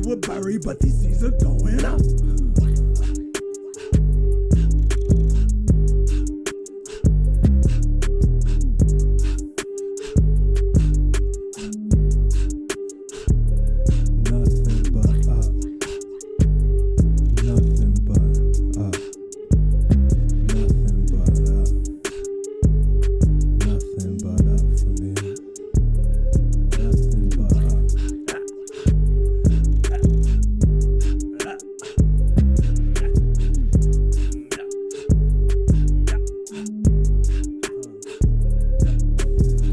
were buried, but these seas are going up. Nothing but up. Nothing but up. Nothing but up. Nothing but up for me. Nothing but up.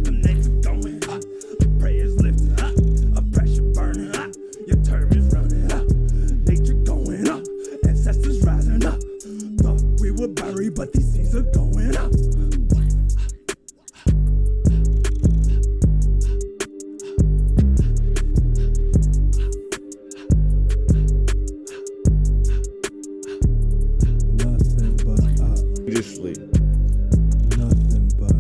The names are going up. Prayers lifted up. A pressure burning up. Your term is running up. Nature going up. Ancestors rising up. Thought we were buried, but these seas are going up. Nothing but up. Previously Nothing but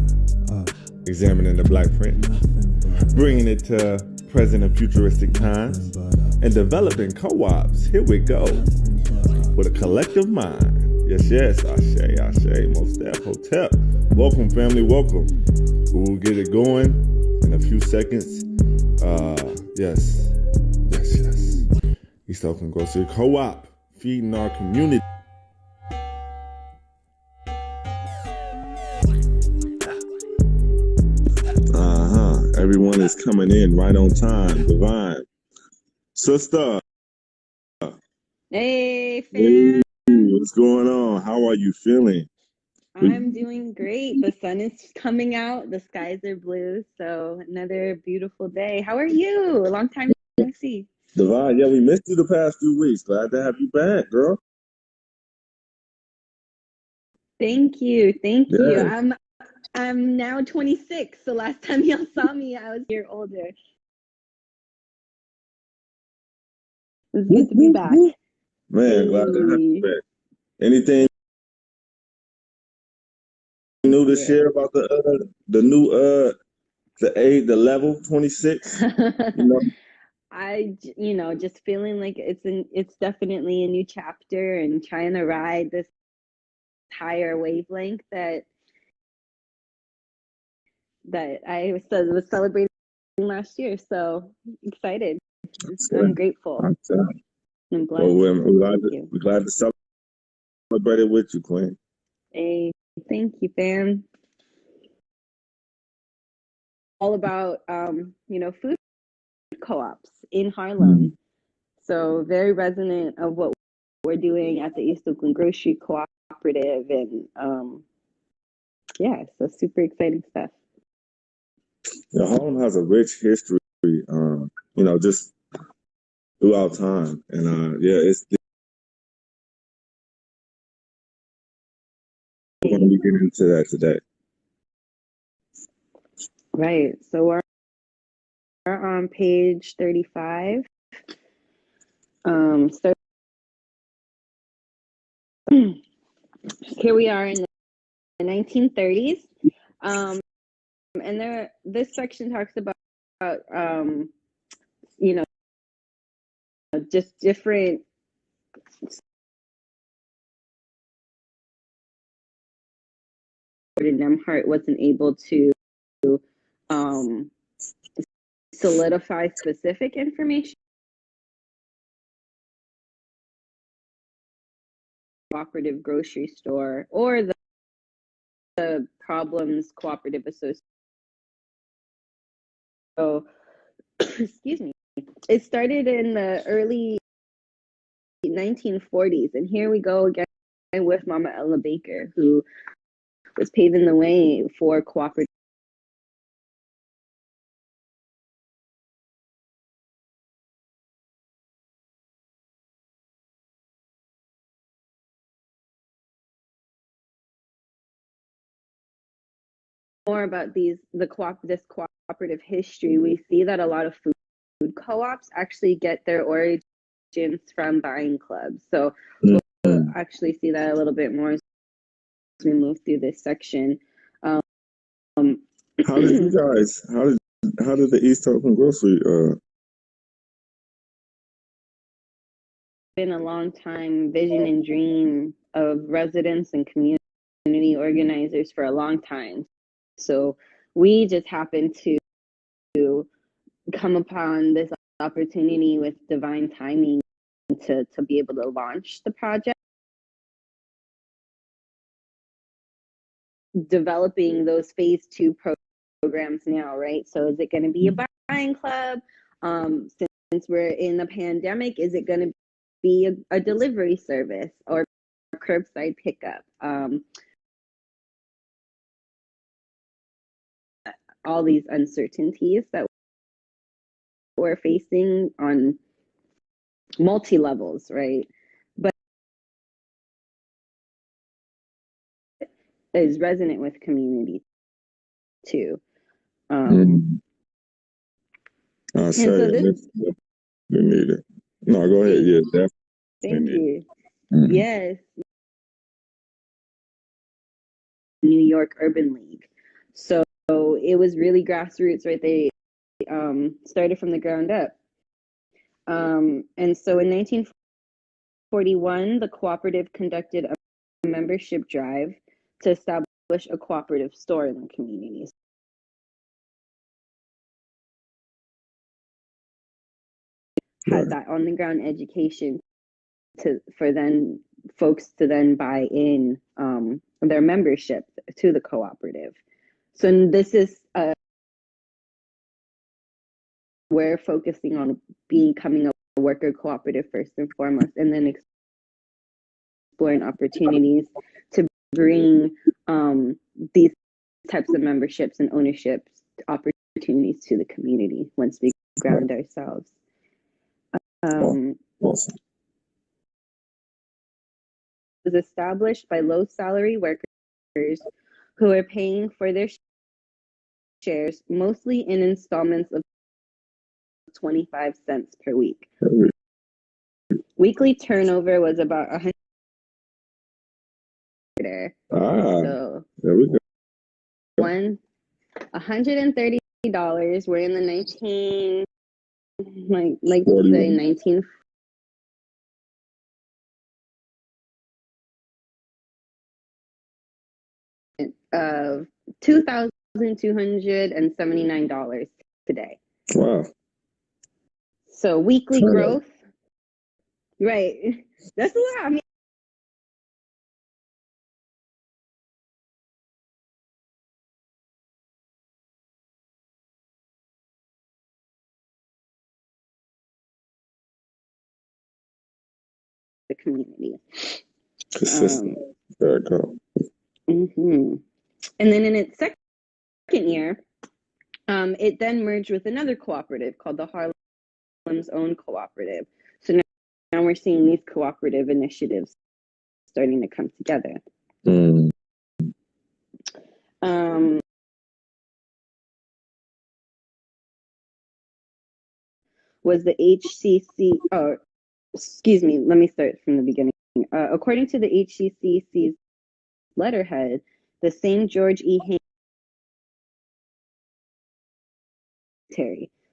up. examining the Black print, Nothing but bringing it to present and futuristic times, and developing co-ops. Here we go with a collective mind. Yes, Ashe, Most Def Hotep. Welcome, family, welcome. We'll get it going in a few seconds. Yes. East Oakland Grocery Co-op, feeding our community. Everyone is coming in right on time. Divine. Sister. Hey, Hey, fam. what's going on? How are you feeling? I'm doing great. The sun is coming out. The skies are blue. So another beautiful day. How are you? A long time no see. Divine, yeah, we missed you the past few weeks. Glad to have you back, girl. Thank you. Thank you. Yes. I'm now 26. So last time y'all saw me, I was a year older. It's good to be back. Man, glad to have you Hey. back. Anything new to share about the new the level 26? You know? Just feeling like it's definitely a new chapter and trying to ride this higher wavelength that I was celebrating last year. So excited. I'm grateful. I'm blessed. Well, Thank you. we're glad to celebrate it with you, Queen. Hey, thank you, fam. All about food co-ops in Harlem. So very resonant of what we're doing at the East Oakland Grocery Cooperative, and so super exciting stuff. Yeah, Harlem has a rich history, just throughout time, and we're going to be getting into that today. Right. So we're on page 35. Here we are in the 1930s, and this section talks about just different Nemhart wasn't able to solidify specific information. Cooperative grocery store or the Problems Cooperative Association. So, excuse me. It started in the early 1940s, and here we go again with Mama Ella Baker, who was paving the way for cooperative. More about this cooperative history, we see that a lot of food co-ops actually get their origins from buying clubs. So we'll actually see that a little bit more as we move through this section. How did you guys? How did the East Oakland Grocery been a long time vision and dream of residents and community organizers for a long time. So we just happened to come upon this opportunity with divine timing to be able to launch the project. Developing those phase 2 programs now, right? So is it going to be a buying club? Since we're in the pandemic, is it going to be a delivery service or curbside pickup? All these uncertainties that we're facing on multi levels, right? But is resonant with community too. I say so we need it. No, go ahead. Yeah, definitely. Thank you. Yes. New York Urban League. So it was really grassroots, right? They started from the ground up. And so in 1941, the cooperative conducted a membership drive to establish a cooperative store in the communities. Had that on the ground education for then folks to then buy in their membership to the cooperative. So this is we're focusing on becoming a worker cooperative first and foremost, and then exploring opportunities to bring these types of memberships and ownership opportunities to the community once we ground ourselves. Awesome. Was established by low salary workers who are paying for their shares mostly in installments of 25 cents per week. Weekly turnover was about 100. So there we go. $130 were in the 19 of $2,279 today. Wow. So weekly growth, right? That's a lot. I mean, the community. Consistent. Very cool. And then in its second year, it then merged with another cooperative called the Harlem's Own Cooperative. So now we're seeing these cooperative initiatives starting to come together. Was the HCC, excuse me, let me start from the beginning. According to the HCCC's letterhead, the same George E. Haynes.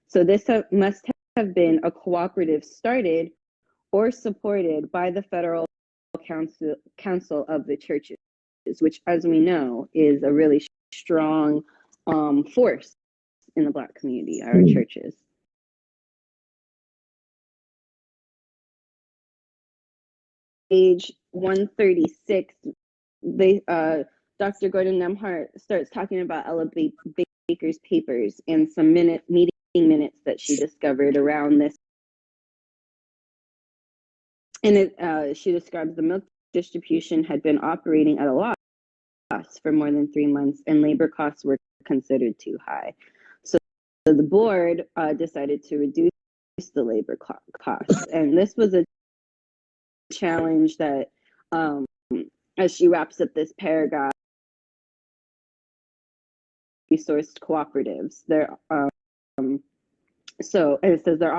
So this must have been a cooperative started or supported by the Federal Council of the Churches, which, as we know, is a really strong force in the Black community, our churches. Page 136, Dr. Gordon Nemhart starts talking about Ella Baker's papers and some meeting minutes that she discovered around this. And she describes the milk distribution had been operating at a loss for more than 3 months, and labor costs were considered too high. So the board decided to reduce the labor costs, and this was a challenge that, as she wraps up this paragraph, resourced cooperatives. So it says their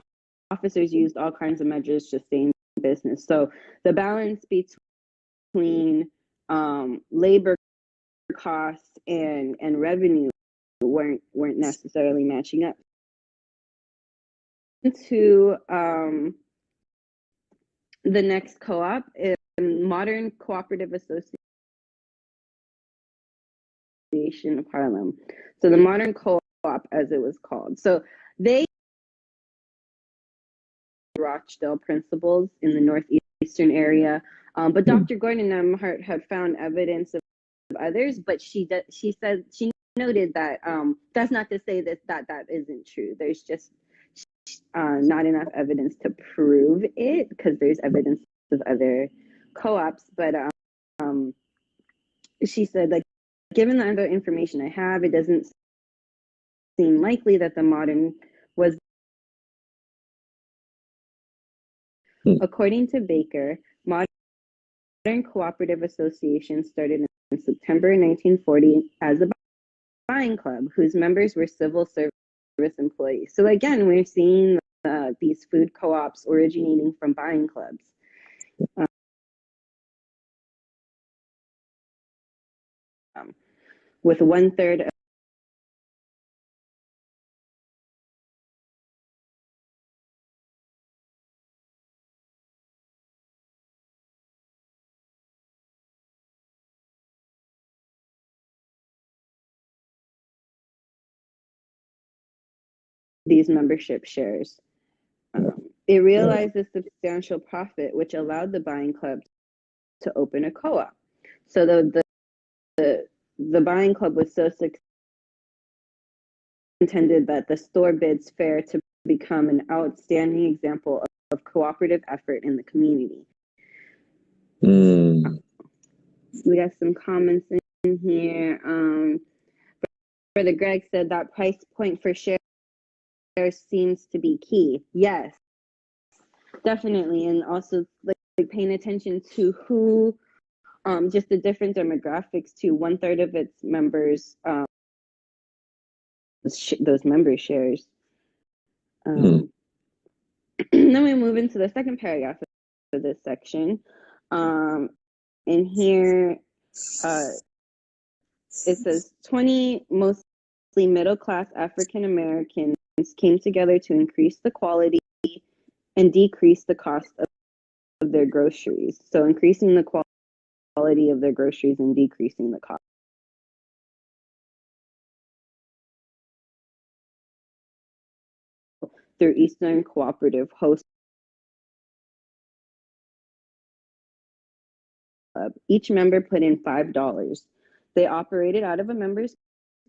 officers used all kinds of measures to stay in business. So the balance between labor costs and revenue weren't necessarily matching up. To The next co-op is Modern Cooperative Association of Harlem. So the Modern Co-op, as it was called. So they Rochdale principles in the northeastern area, but Dr. Gordon Nemhart had found evidence of others, but she said she noted that that's not to say that isn't true. There's just not enough evidence to prove it because there's evidence of other co-ops. But she said, like, given the other information I have, it doesn't seem likely that the modern was. According to Baker, Modern Cooperative Association started in September 1940 as a buying club whose members were civil service employees. So again, we're seeing these food co-ops originating from buying clubs. With 1/3 of these membership shares. It realized a substantial profit, which allowed the buying club to open a co-op. So the buying club was so intended that the store bids fair to become an outstanding example of cooperative effort in the community. We got some comments in here. Brother Greg said that price point for shares seems to be key. Yes, definitely. And also like paying attention to who, just the different demographics to 1/3 of its members, those member shares. Then we move into the second paragraph of this section. In here, it says 20 mostly middle-class African Americans came together to increase the quality and decrease the cost of their groceries. So increasing the quality of their groceries and decreasing the cost. Through Eastern Cooperative Host Club. Each member put in $5. They operated out of a member's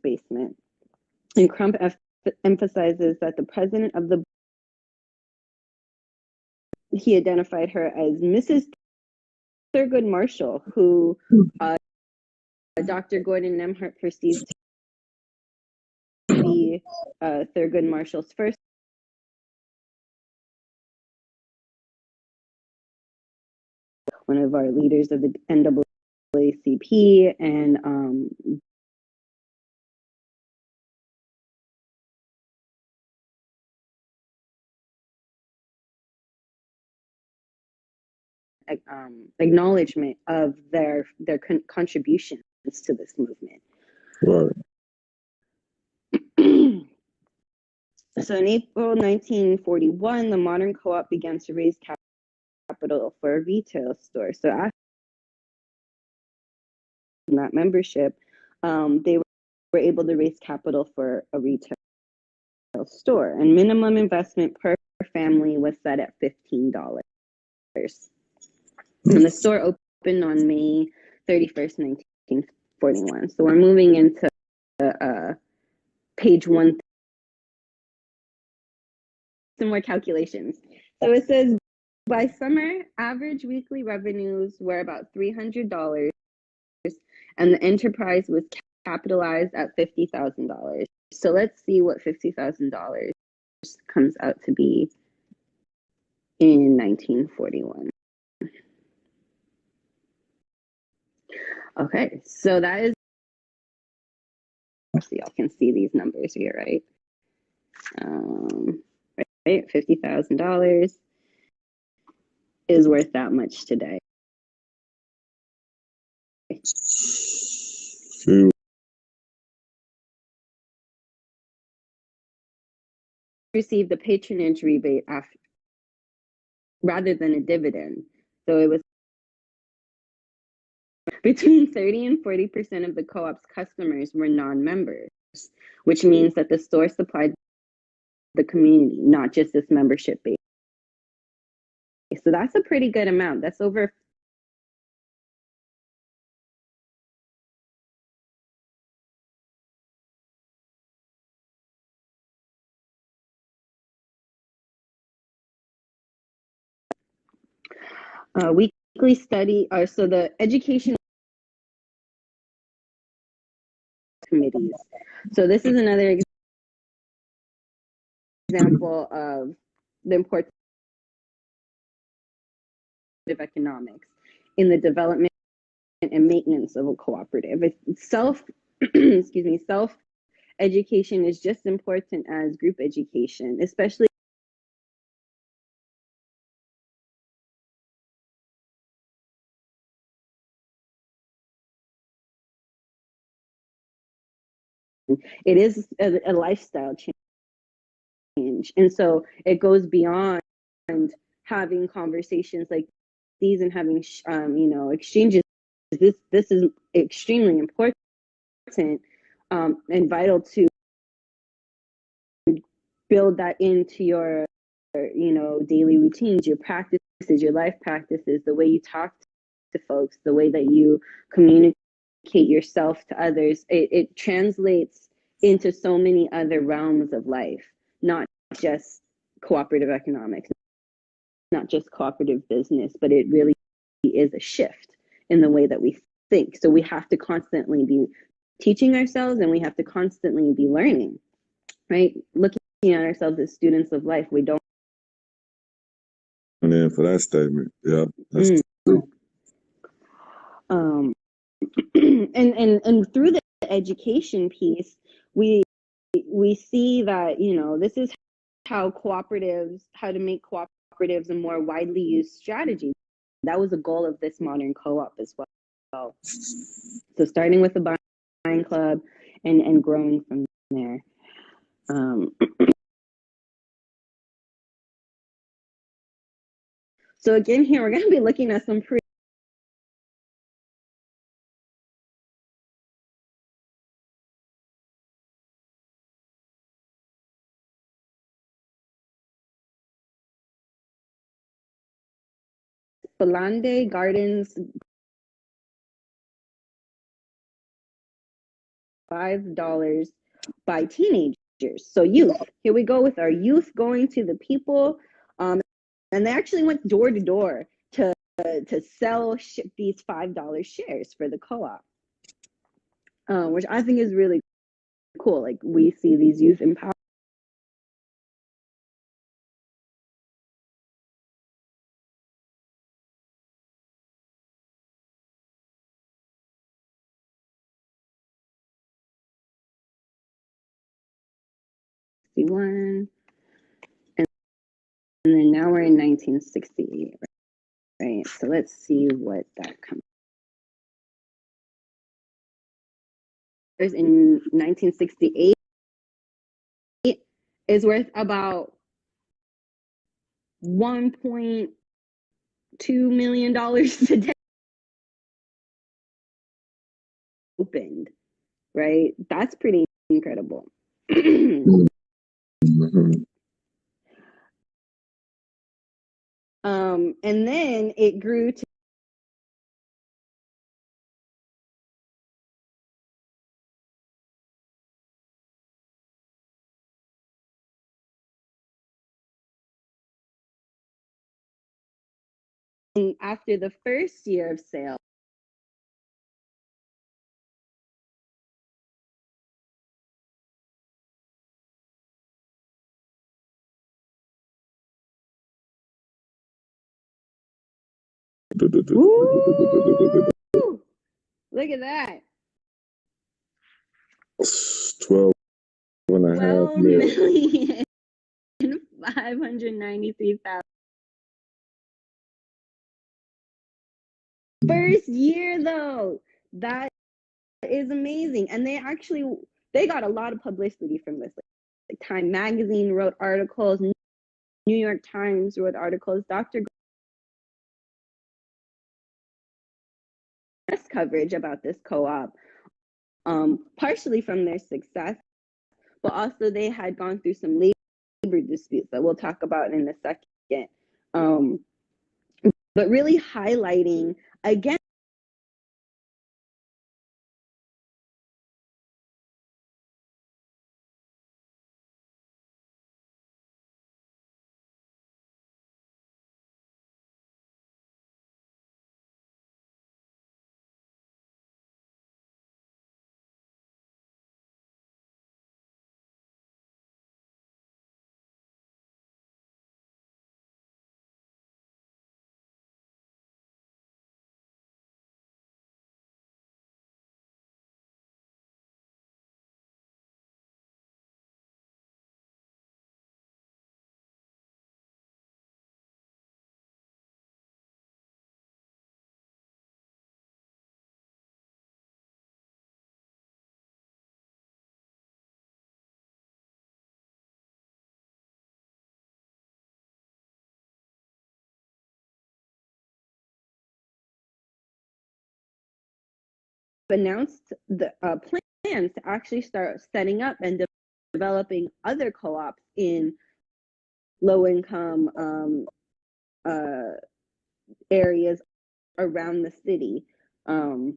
basement. And Crump emphasizes that the president of the he identified her as Mrs. Thurgood Marshall, who Dr. Gordon Nemhart perceived to be Thurgood Marshall's first one of our leaders of the NAACP and acknowledgement of their contributions to this movement. Right. So in April 1941, the Modern Co-op began to raise capital for a retail store. So after that membership, they were able to raise capital for a retail store, and minimum investment per family was set at $15. And the store opened on May 31st, 1941. So we're moving into page 1. Some more calculations. So it says by summer, average weekly revenues were about $300, and the enterprise was capitalized at $50,000. So let's see what $50,000 comes out to be in 1941. Okay, so that is, so y'all can see these numbers here, right? Right, $50,000 is worth that much today. Received a patronage rebate rather than a dividend. So it was between 30 and 40% of the co-op's customers were non-members, which means that the store supplied the community, not just this membership base. So that's a pretty good amount. That's over weekly study. So the education committees. So this is another example of the importance of economics in the development and maintenance of a cooperative. It's self education is just important as group education, especially it is a lifestyle change. And so it goes beyond having conversations like these and having exchanges. This is extremely important and vital to build that into your daily routines, your practices, your life practices, the way you talk to folks, the way that you communicate yourself to others. It translates into so many other realms of life, not just cooperative economics, not just cooperative business, but it really is a shift in the way that we think. So we have to constantly be teaching ourselves, and we have to constantly be learning, right? Looking at ourselves as students of life. We don't. And then for that statement, yeah, that's true. And through the education piece, we see that this is how to make cooperatives a more widely used strategy. That was a goal of this modern co-op as well. So starting with the buying club and growing from there. So again, here we're going to be looking at some pretty Falande Gardens, $5 by teenagers. So youth. Here we go with our youth going to the people, and they actually went door to door to sell these $5 shares for the co-op, which I think is really cool. Like we see these youth empowered. And then now we're in 1968, right? So let's see what that comes. In 1968 is worth about $1.2 million today. Opened, right? That's pretty incredible. And then it grew to after the first year of sale. Woo! Look at that. 12,593,000. First year though, that is amazing. And they got a lot of publicity from this. Like Time Magazine wrote articles, New York Times wrote articles, Dr. press coverage about this co-op, partially from their success, but also they had gone through some labor disputes that we'll talk about in a second. But really highlighting, again, announced the plans to actually start setting up and developing other co-ops in low-income areas around the city. Company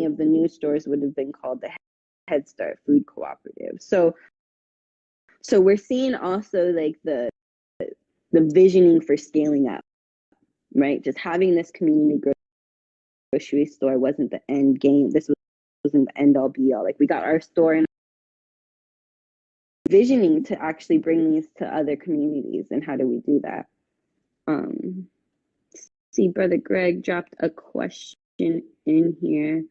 of the new stores would have been called the Head Start Food Cooperative. So we're seeing also like the visioning for scaling up, right? Just having this community grocery store wasn't the end game. This wasn't the end all be all. Like, we got our store and visioning to actually bring these to other communities. And how do we do that? See, Brother Greg dropped a question in here.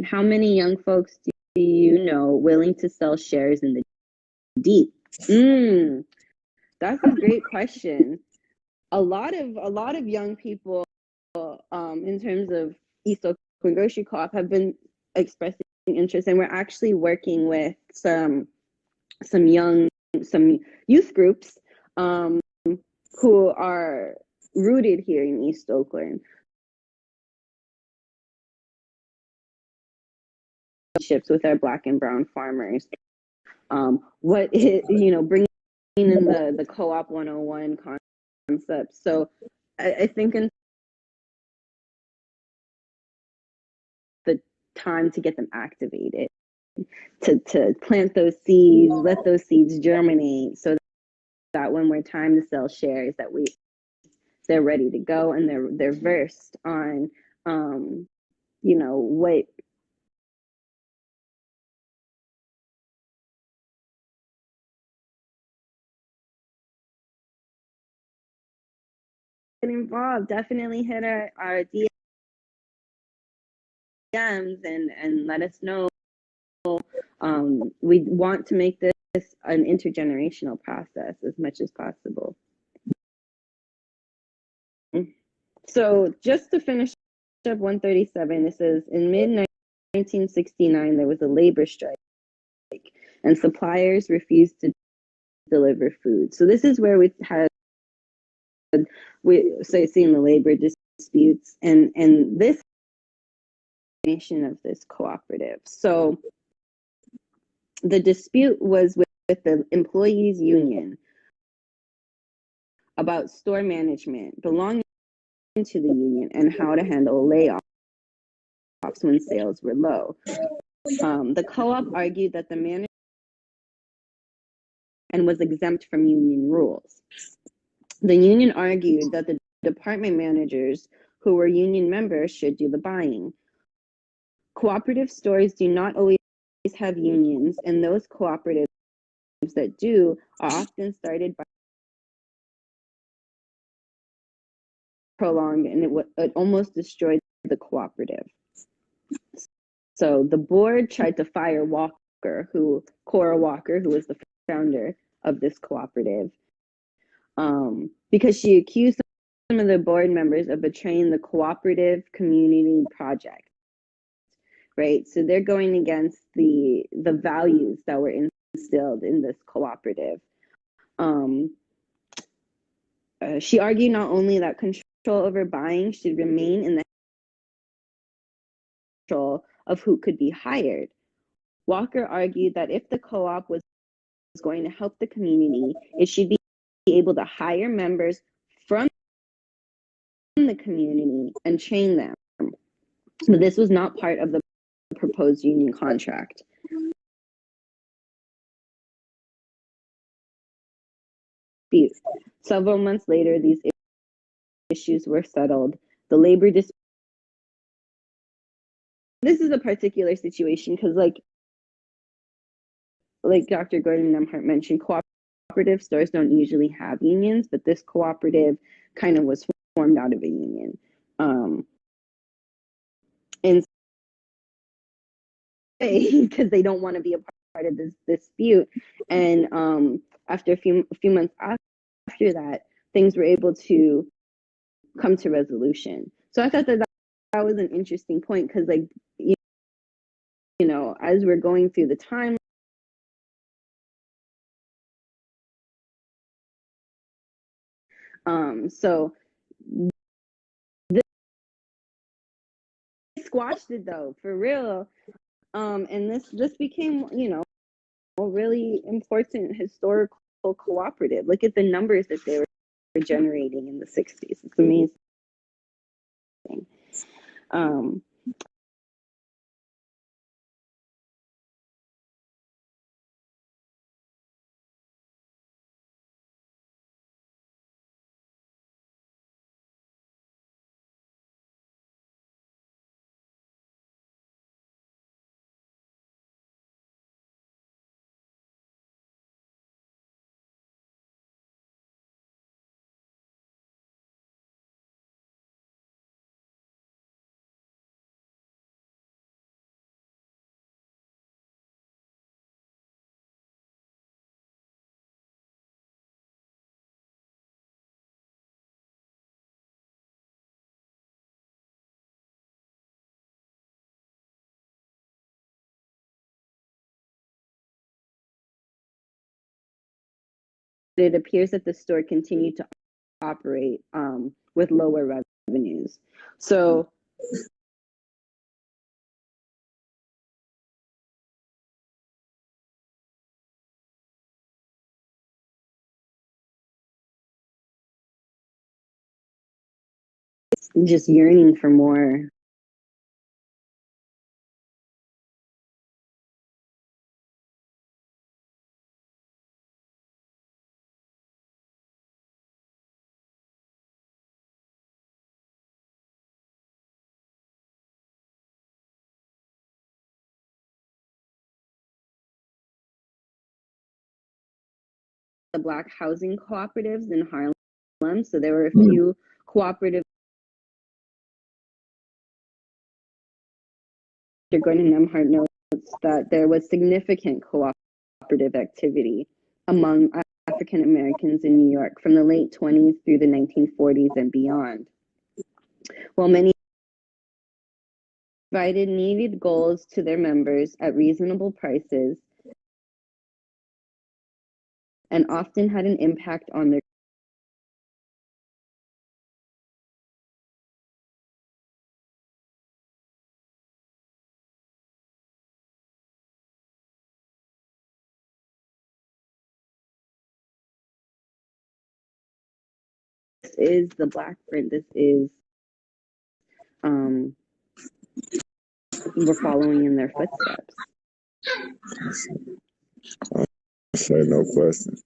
How many young folks do you know willing to sell shares in the deep? That's a great question. A lot of young people, in terms of East Oakland Grocery Co-op, have been expressing interest, and we're actually working with some youth groups who are rooted here in East Oakland. With our Black and brown farmers, bringing in the co-op 101 concept. So I think in the time to get them activated, to plant those seeds, let those seeds germinate, so that when we're time to sell shares, that they're ready to go, and they're versed on what involved. Definitely hit our DMs and let us know. We want to make this an intergenerational process as much as possible. So just to finish up 137, it says in mid-1969 there was a labor strike, and suppliers refused to deliver food. So this is where we seeing the labor disputes and this nation of this cooperative. So the dispute was with the employees union about store management belonging to the union and how to handle layoffs when sales were low. The co-op argued that the manager and was exempt from union rules. The union argued that the department managers who were union members should do the buying. Cooperative stores do not always have unions, and those cooperatives that do are often started by prolonged, and it almost destroyed the cooperative. So the board tried to fire Cora Walker, who was the founder of this cooperative, because she accused some of the board members of betraying the cooperative community project, right? So they're going against the values that were instilled in this cooperative. She argued not only that control over buying should remain in the control of who could be hired. Walker argued that if the co-op was going to help the community, it should be able to hire members from the community and train them. But this was not part of the proposed union contract. Several months later, these issues were settled. The labor dispute. This is a particular situation because, like Dr. Gordon Nemhart mentioned, cooperative stores don't usually have unions, but this cooperative kind of was formed out of a union. And because they don't want to be a part of this dispute. And after a few months after that, things were able to come to resolution. So I thought that was an interesting point because, like, you know, as we're going through the time, so this squashed it though, for real. And this became, you know, a really important historical cooperative. Look at the numbers that they were generating in the 60s. It's amazing. It appears that the store continued to operate with lower revenues. So just yearning for more. The Black housing cooperatives in Harlem. So there were a few cooperative. Gordon Nemhart notes that there was significant cooperative activity among African Americans in New York from the late 20s through the 1940s and beyond. While many provided needed goals to their members at reasonable prices and often had an impact on their This is the Black print. This is we're following in their footsteps. I say no question.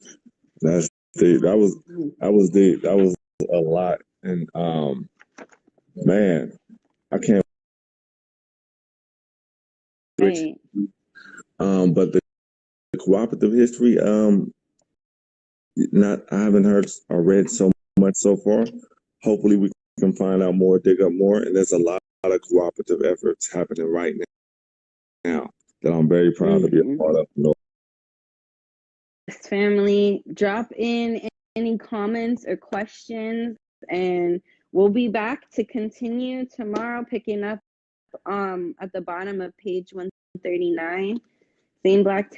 That's deep. That was deep. That was a lot. And man, I can't. Right. But the cooperative history, I haven't heard or read so much so far. Hopefully, we can find out more, dig up more, and there's a lot of cooperative efforts happening right now that I'm very proud to be a part of. Family, drop in any comments or questions, and we'll be back to continue tomorrow, picking up at the bottom of page 139. Same Black